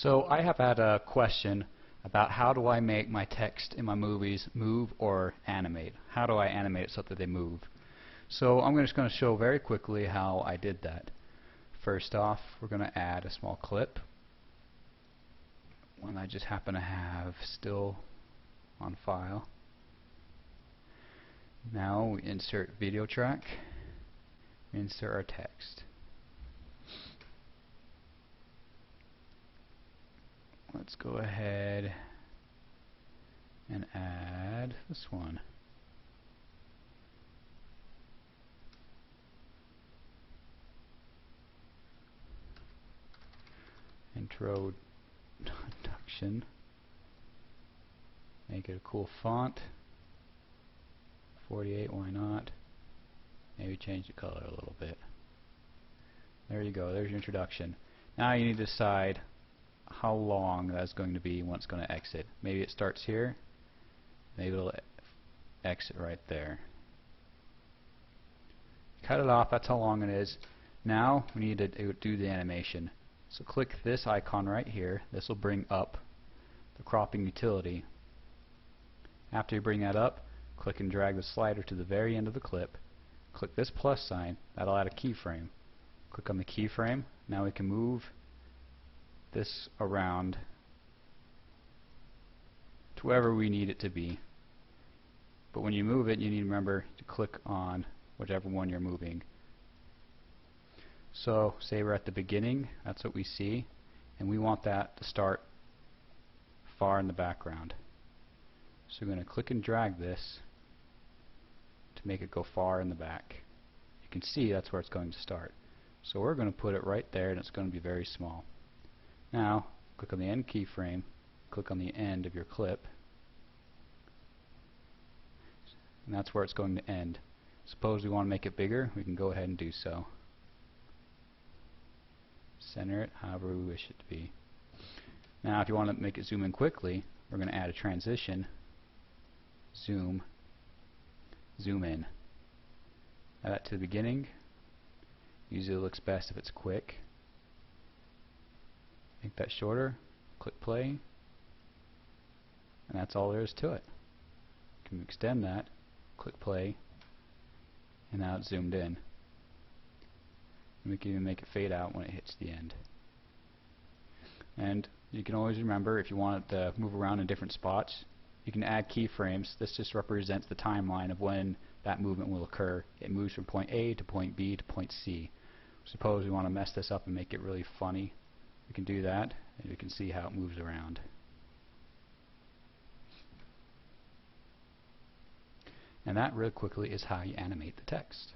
So I have had a question about how do I make my text in my movies move or animate. How do I animate it so that they move? So I'm just going to show very quickly how I did that. First off, we're going to add a small clip, one I just happen to have still on file. Now we insert video track, insert our text. Let's go ahead and add this one. Introduction. Make it a cool font. 48, why not? Maybe change the color a little bit. There you go, there's your introduction. Now you need to decide how long that's going to be and when it's going to exit. Maybe it starts here, maybe it'll exit right there. Cut it off, that's how long it is. Now we need to do the animation. So click this icon right here. This will bring up the cropping utility. After you bring that up, click and drag the slider to the very end of the clip. Click this plus sign, that'll add a keyframe. Click on the keyframe. Now we can move this around to wherever we need it to be. But when you move it, you need to remember to click on whichever one you're moving. So say we're at the beginning, that's what we see, and we want that to start far in the background. So we're going to click and drag this to make it go far in the back. You can see that's where it's going to start. So we're going to put it right there, and it's going to be very small. Now click on the end keyframe, click on the end of your clip, and that's where it's going to end. Suppose we want to make it bigger, we can go ahead and do so. Center it however we wish it to be. Now if you want to make it zoom in quickly, we're going to add a transition, zoom, zoom in. Add that to the beginning. Usually it looks best if it's quick. Make that shorter, click play, and that's all there is to it. You can extend that, click play, and now it's zoomed in. And we can even make it fade out when it hits the end. And you can always remember, if you want it to move around in different spots, you can add keyframes. This just represents the timeline of when that movement will occur. It moves from point A to point B to point C. Suppose we want to mess this up and make it really funny. We can do that, and you can see how it moves around. And that really quickly is how you animate the text.